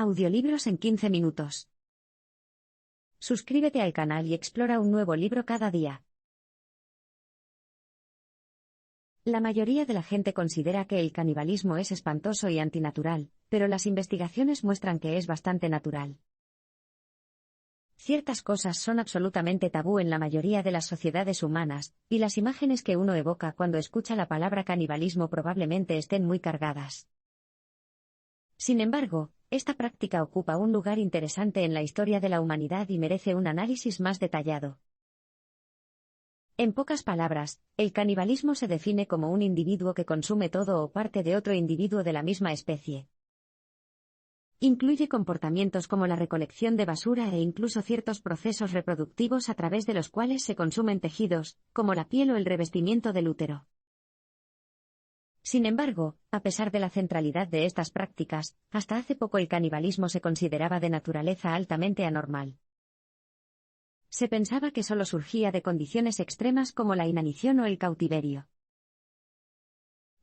Audiolibros en 15 minutos. Suscríbete al canal y explora un nuevo libro cada día. La mayoría de la gente considera que el canibalismo es espantoso y antinatural, pero las investigaciones muestran que es bastante natural. Ciertas cosas son absolutamente tabú en la mayoría de las sociedades humanas, y las imágenes que uno evoca cuando escucha la palabra canibalismo probablemente estén muy cargadas. Sin embargo, esta práctica ocupa un lugar interesante en la historia de la humanidad y merece un análisis más detallado. En pocas palabras, el canibalismo se define como un individuo que consume todo o parte de otro individuo de la misma especie. Incluye comportamientos como la recolección de basura e incluso ciertos procesos reproductivos a través de los cuales se consumen tejidos, como la piel o el revestimiento del útero. Sin embargo, a pesar de la centralidad de estas prácticas, hasta hace poco el canibalismo se consideraba de naturaleza altamente anormal. Se pensaba que solo surgía de condiciones extremas como la inanición o el cautiverio.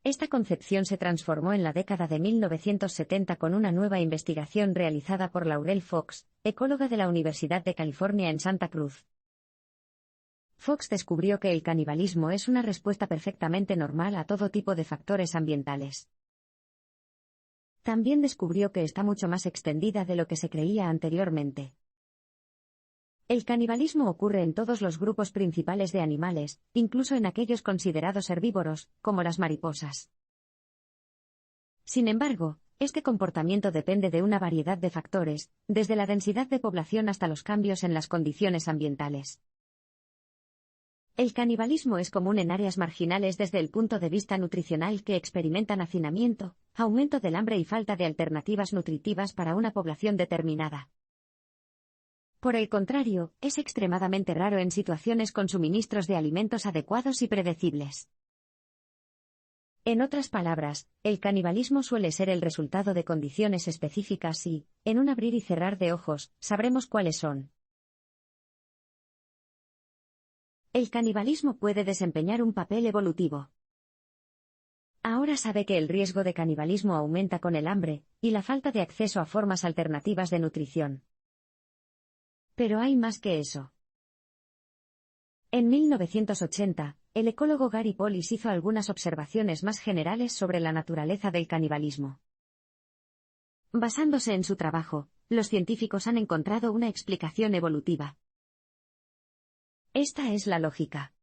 Esta concepción se transformó en la década de 1970 con una nueva investigación realizada por Laurel Fox, ecóloga de la Universidad de California en Santa Cruz. Fox descubrió que el canibalismo es una respuesta perfectamente normal a todo tipo de factores ambientales. También descubrió que está mucho más extendida de lo que se creía anteriormente. El canibalismo ocurre en todos los grupos principales de animales, incluso en aquellos considerados herbívoros, como las mariposas. Sin embargo, este comportamiento depende de una variedad de factores, desde la densidad de población hasta los cambios en las condiciones ambientales. El canibalismo es común en áreas marginales desde el punto de vista nutricional que experimentan hacinamiento, aumento del hambre y falta de alternativas nutritivas para una población determinada. Por el contrario, es extremadamente raro en situaciones con suministros de alimentos adecuados y predecibles. En otras palabras, el canibalismo suele ser el resultado de condiciones específicas y, en un abrir y cerrar de ojos, sabremos cuáles son. El canibalismo puede desempeñar un papel evolutivo. Ahora sabe que el riesgo de canibalismo aumenta con el hambre y la falta de acceso a formas alternativas de nutrición. Pero hay más que eso. En 1980, el ecólogo Gary Pollis hizo algunas observaciones más generales sobre la naturaleza del canibalismo. Basándose en su trabajo, los científicos han encontrado una explicación evolutiva. Esta es la lógica.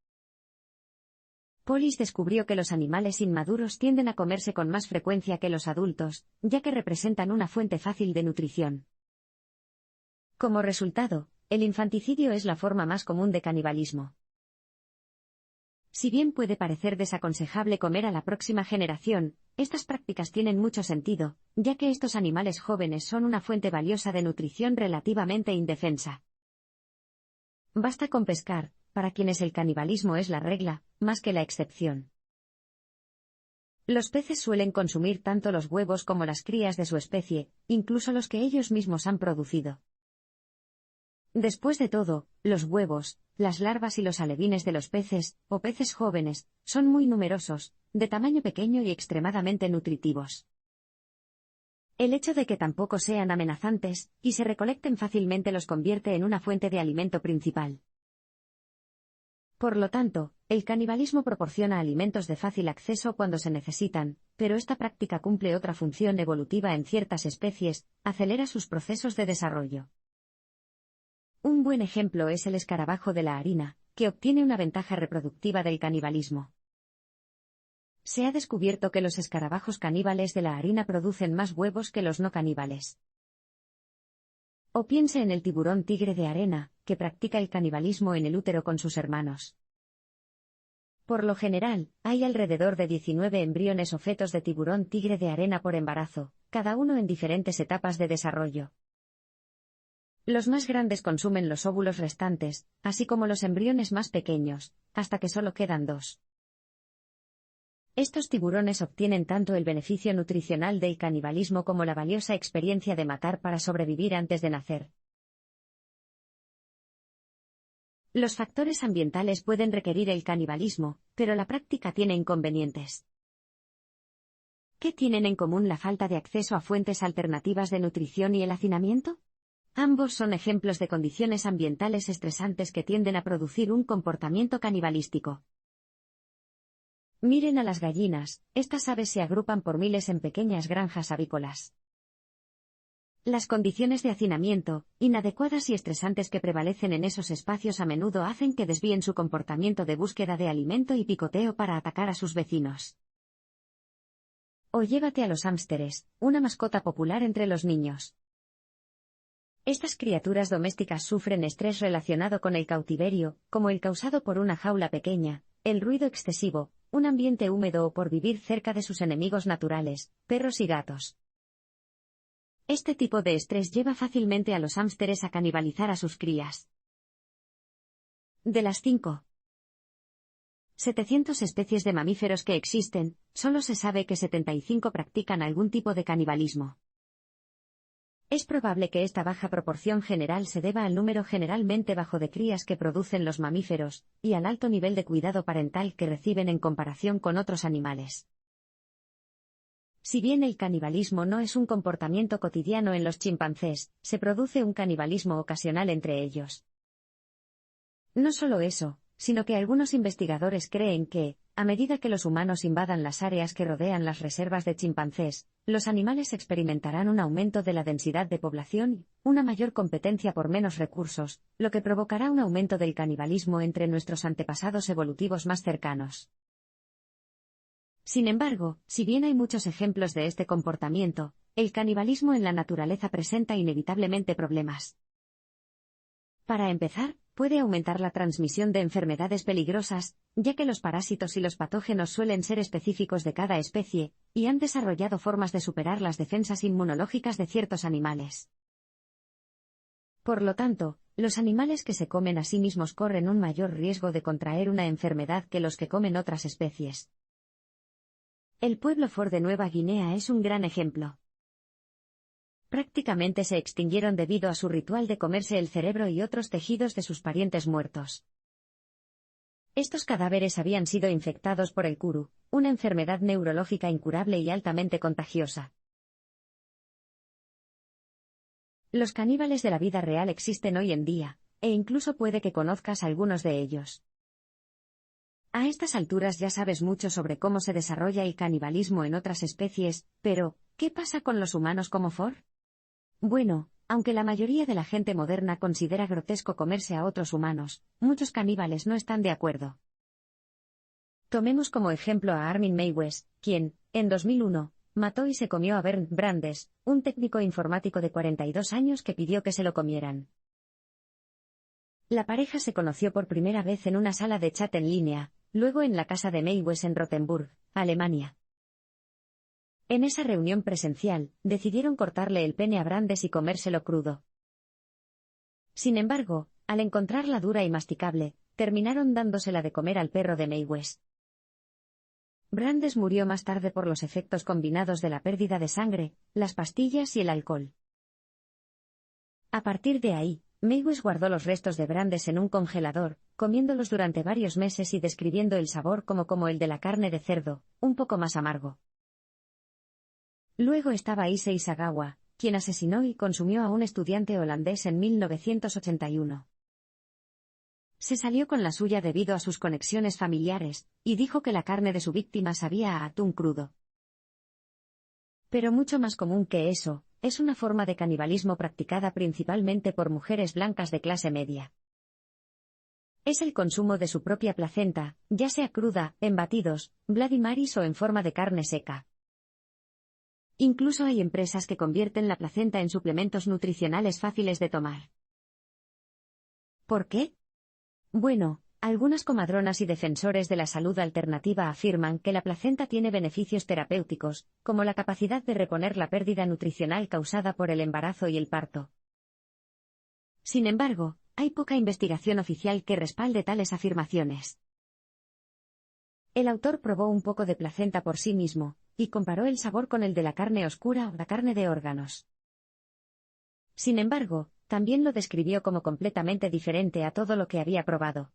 Pollis descubrió que los animales inmaduros tienden a comerse con más frecuencia que los adultos, ya que representan una fuente fácil de nutrición. Como resultado, el infanticidio es la forma más común de canibalismo. Si bien puede parecer desaconsejable comer a la próxima generación, estas prácticas tienen mucho sentido, ya que estos animales jóvenes son una fuente valiosa de nutrición relativamente indefensa. Basta con pescar, para quienes el canibalismo es la regla, más que la excepción. Los peces suelen consumir tanto los huevos como las crías de su especie, incluso los que ellos mismos han producido. Después de todo, los huevos, las larvas y los alevines de los peces, o peces jóvenes, son muy numerosos, de tamaño pequeño y extremadamente nutritivos. El hecho de que tampoco sean amenazantes, y se recolecten fácilmente los convierte en una fuente de alimento principal. Por lo tanto, el canibalismo proporciona alimentos de fácil acceso cuando se necesitan, pero esta práctica cumple otra función evolutiva en ciertas especies, acelera sus procesos de desarrollo. Un buen ejemplo es el escarabajo de la harina, que obtiene una ventaja reproductiva del canibalismo. Se ha descubierto que los escarabajos caníbales de la harina producen más huevos que los no caníbales. O piense en el tiburón tigre de arena, que practica el canibalismo en el útero con sus hermanos. Por lo general, hay alrededor de 19 embriones o fetos de tiburón tigre de arena por embarazo, cada uno en diferentes etapas de desarrollo. Los más grandes consumen los óvulos restantes, así como los embriones más pequeños, hasta que solo quedan 2. Estos tiburones obtienen tanto el beneficio nutricional del canibalismo como la valiosa experiencia de matar para sobrevivir antes de nacer. Los factores ambientales pueden requerir el canibalismo, pero la práctica tiene inconvenientes. ¿Qué tienen en común la falta de acceso a fuentes alternativas de nutrición y el hacinamiento? Ambos son ejemplos de condiciones ambientales estresantes que tienden a producir un comportamiento canibalístico. Miren a las gallinas, estas aves se agrupan por miles en pequeñas granjas avícolas. Las condiciones de hacinamiento, inadecuadas y estresantes que prevalecen en esos espacios a menudo hacen que desvíen su comportamiento de búsqueda de alimento y picoteo para atacar a sus vecinos. O llévate a los hámsteres, una mascota popular entre los niños. Estas criaturas domésticas sufren estrés relacionado con el cautiverio, como el causado por una jaula pequeña, el ruido excesivo, un ambiente húmedo o por vivir cerca de sus enemigos naturales, perros y gatos. Este tipo de estrés lleva fácilmente a los hámsteres a canibalizar a sus crías. De las 700 especies de mamíferos que existen, solo se sabe que 75 practican algún tipo de canibalismo. Es probable que esta baja proporción general se deba al número generalmente bajo de crías que producen los mamíferos, y al alto nivel de cuidado parental que reciben en comparación con otros animales. Si bien el canibalismo no es un comportamiento cotidiano en los chimpancés, se produce un canibalismo ocasional entre ellos. No solo eso, sino que algunos investigadores creen que, a medida que los humanos invadan las áreas que rodean las reservas de chimpancés, los animales experimentarán un aumento de la densidad de población y una mayor competencia por menos recursos, lo que provocará un aumento del canibalismo entre nuestros antepasados evolutivos más cercanos. Sin embargo, si bien hay muchos ejemplos de este comportamiento, el canibalismo en la naturaleza presenta inevitablemente problemas. Para empezar, puede aumentar la transmisión de enfermedades peligrosas, ya que los parásitos y los patógenos suelen ser específicos de cada especie, y han desarrollado formas de superar las defensas inmunológicas de ciertos animales. Por lo tanto, los animales que se comen a sí mismos corren un mayor riesgo de contraer una enfermedad que los que comen otras especies. El pueblo Ford de Nueva Guinea es un gran ejemplo. Prácticamente se extinguieron debido a su ritual de comerse el cerebro y otros tejidos de sus parientes muertos. Estos cadáveres habían sido infectados por el kuru, una enfermedad neurológica incurable y altamente contagiosa. Los caníbales de la vida real existen hoy en día, e incluso puede que conozcas algunos de ellos. A estas alturas ya sabes mucho sobre cómo se desarrolla el canibalismo en otras especies, pero, ¿qué pasa con los humanos como Ford? Bueno, aunque la mayoría de la gente moderna considera grotesco comerse a otros humanos, muchos caníbales no están de acuerdo. Tomemos como ejemplo a Armin Meiwes, quien, en 2001, mató y se comió a Bernd Brandes, un técnico informático de 42 años que pidió que se lo comieran. La pareja se conoció por primera vez en una sala de chat en línea, luego en la casa de Meiwes en Rothenburg, Alemania. En esa reunión presencial, decidieron cortarle el pene a Brandes y comérselo crudo. Sin embargo, al encontrarla dura y masticable, terminaron dándosela de comer al perro de Meiwes. Brandes murió más tarde por los efectos combinados de la pérdida de sangre, las pastillas y el alcohol. A partir de ahí, Meiwes guardó los restos de Brandes en un congelador, comiéndolos durante varios meses y describiendo el sabor como el de la carne de cerdo, un poco más amargo. Luego estaba Issei Sagawa, quien asesinó y consumió a un estudiante holandés en 1981. Se salió con la suya debido a sus conexiones familiares, y dijo que la carne de su víctima sabía a atún crudo. Pero mucho más común que eso, es una forma de canibalismo practicada principalmente por mujeres blancas de clase media. Es el consumo de su propia placenta, ya sea cruda, en batidos, Bloody Marys o en forma de carne seca. Incluso hay empresas que convierten la placenta en suplementos nutricionales fáciles de tomar. ¿Por qué? Bueno, algunas comadronas y defensores de la salud alternativa afirman que la placenta tiene beneficios terapéuticos, como la capacidad de reponer la pérdida nutricional causada por el embarazo y el parto. Sin embargo, hay poca investigación oficial que respalde tales afirmaciones. El autor probó un poco de placenta por sí mismo, y comparó el sabor con el de la carne oscura o la carne de órganos. Sin embargo, también lo describió como completamente diferente a todo lo que había probado.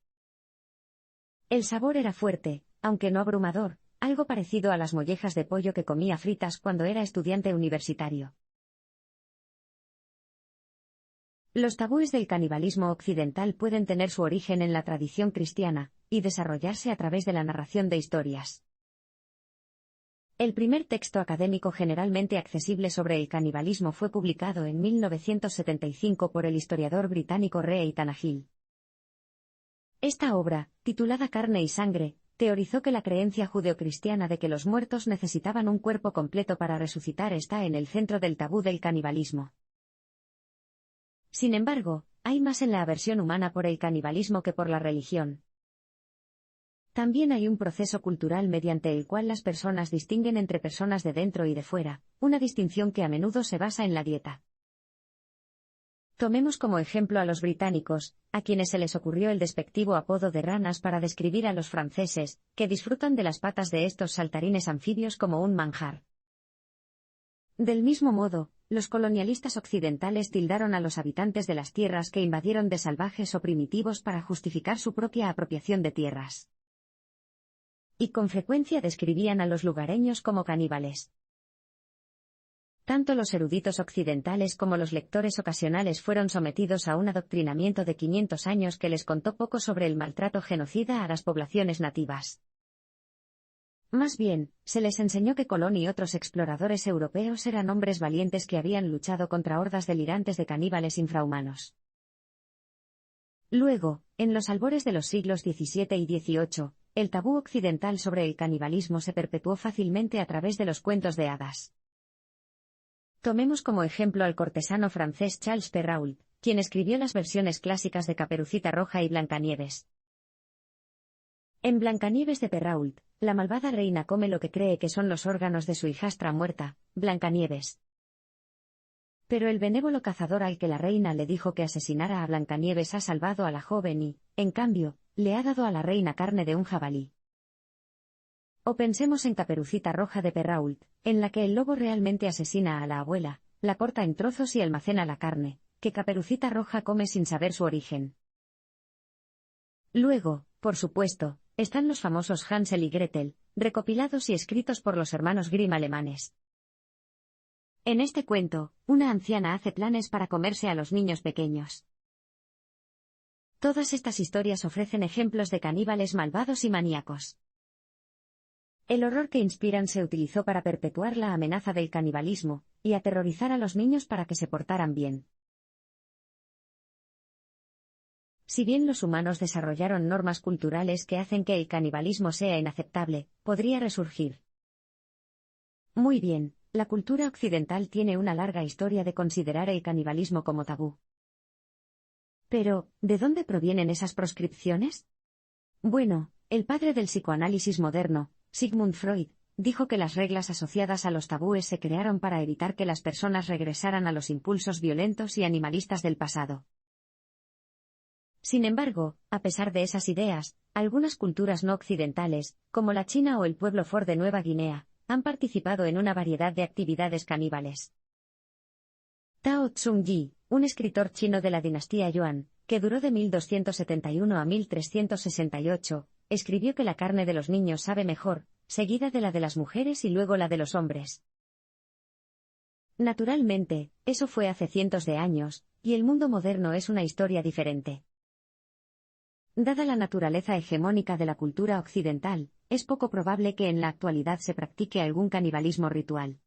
El sabor era fuerte, aunque no abrumador, algo parecido a las mollejas de pollo que comía fritas cuando era estudiante universitario. Los tabúes del canibalismo occidental pueden tener su origen en la tradición cristiana, y desarrollarse a través de la narración de historias. El primer texto académico generalmente accesible sobre el canibalismo fue publicado en 1975 por el historiador británico Ray Tannehill. Esta obra, titulada Carne y Sangre, teorizó que la creencia judeocristiana de que los muertos necesitaban un cuerpo completo para resucitar está en el centro del tabú del canibalismo. Sin embargo, hay más en la aversión humana por el canibalismo que por la religión. También hay un proceso cultural mediante el cual las personas distinguen entre personas de dentro y de fuera, una distinción que a menudo se basa en la dieta. Tomemos como ejemplo a los británicos, a quienes se les ocurrió el despectivo apodo de ranas para describir a los franceses, que disfrutan de las patas de estos saltarines anfibios como un manjar. Del mismo modo, los colonialistas occidentales tildaron a los habitantes de las tierras que invadieron de salvajes o primitivos para justificar su propia apropiación de tierras. Y con frecuencia describían a los lugareños como caníbales. Tanto los eruditos occidentales como los lectores ocasionales fueron sometidos a un adoctrinamiento de 500 años que les contó poco sobre el maltrato genocida a las poblaciones nativas. Más bien, se les enseñó que Colón y otros exploradores europeos eran hombres valientes que habían luchado contra hordas delirantes de caníbales infrahumanos. Luego, en los albores de los siglos XVII y XVIII, el tabú occidental sobre el canibalismo se perpetuó fácilmente a través de los cuentos de hadas. Tomemos como ejemplo al cortesano francés Charles Perrault, quien escribió las versiones clásicas de Caperucita Roja y Blancanieves. En Blancanieves de Perrault, la malvada reina come lo que cree que son los órganos de su hijastra muerta, Blancanieves. Pero el benévolo cazador al que la reina le dijo que asesinara a Blancanieves ha salvado a la joven y, en cambio, le ha dado a la reina carne de un jabalí. O pensemos en Caperucita Roja de Perrault, en la que el lobo realmente asesina a la abuela, la corta en trozos y almacena la carne, que Caperucita Roja come sin saber su origen. Luego, por supuesto, están los famosos Hansel y Gretel, recopilados y escritos por los hermanos Grimm alemanes. En este cuento, una anciana hace planes para comerse a los niños pequeños. Todas estas historias ofrecen ejemplos de caníbales malvados y maníacos. El horror que inspiran se utilizó para perpetuar la amenaza del canibalismo, y aterrorizar a los niños para que se portaran bien. Si bien los humanos desarrollaron normas culturales que hacen que el canibalismo sea inaceptable, podría resurgir. Muy bien, la cultura occidental tiene una larga historia de considerar el canibalismo como tabú. Pero, ¿de dónde provienen esas proscripciones? Bueno, el padre del psicoanálisis moderno, Sigmund Freud, dijo que las reglas asociadas a los tabúes se crearon para evitar que las personas regresaran a los impulsos violentos y animalistas del pasado. Sin embargo, a pesar de esas ideas, algunas culturas no occidentales, como la China o el pueblo For de Nueva Guinea, han participado en una variedad de actividades caníbales. Tao Tsung-yi, un escritor chino de la dinastía Yuan, que duró de 1271 a 1368, escribió que la carne de los niños sabe mejor, seguida de la de las mujeres y luego la de los hombres. Naturalmente, eso fue hace cientos de años, y el mundo moderno es una historia diferente. Dada la naturaleza hegemónica de la cultura occidental, es poco probable que en la actualidad se practique algún canibalismo ritual.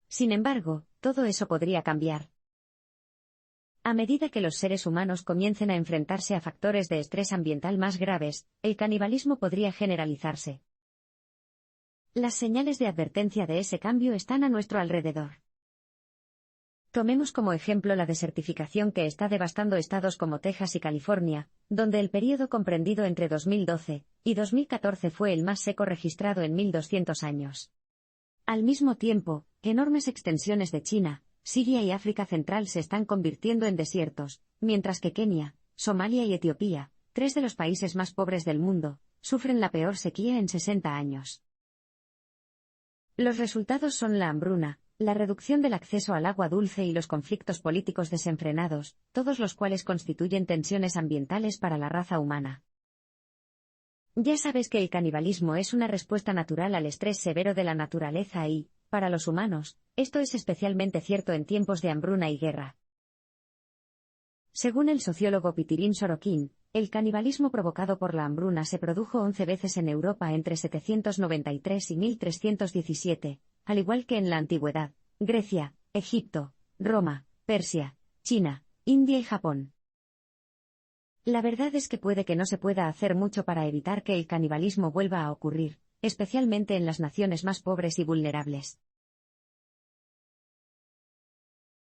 Sin embargo, todo eso podría cambiar. A medida que los seres humanos comiencen a enfrentarse a factores de estrés ambiental más graves, el canibalismo podría generalizarse. Las señales de advertencia de ese cambio están a nuestro alrededor. Tomemos como ejemplo la desertificación que está devastando estados como Texas y California, donde el período comprendido entre 2012 y 2014 fue el más seco registrado en 1200 años. Al mismo tiempo, enormes extensiones de China, Siria y África Central se están convirtiendo en desiertos, mientras que Kenia, Somalia y Etiopía, tres de los países más pobres del mundo, sufren la peor sequía en 60 años. Los resultados son la hambruna, la reducción del acceso al agua dulce y los conflictos políticos desenfrenados, todos los cuales constituyen tensiones ambientales para la raza humana. Ya sabes que el canibalismo es una respuesta natural al estrés severo de la naturaleza y, para los humanos, esto es especialmente cierto en tiempos de hambruna y guerra. Según el sociólogo Pitirín Sorokin, el canibalismo provocado por la hambruna se produjo 11 veces en Europa entre 793 y 1317, al igual que en la antigüedad, Grecia, Egipto, Roma, Persia, China, India y Japón. La verdad es que puede que no se pueda hacer mucho para evitar que el canibalismo vuelva a ocurrir, especialmente en las naciones más pobres y vulnerables.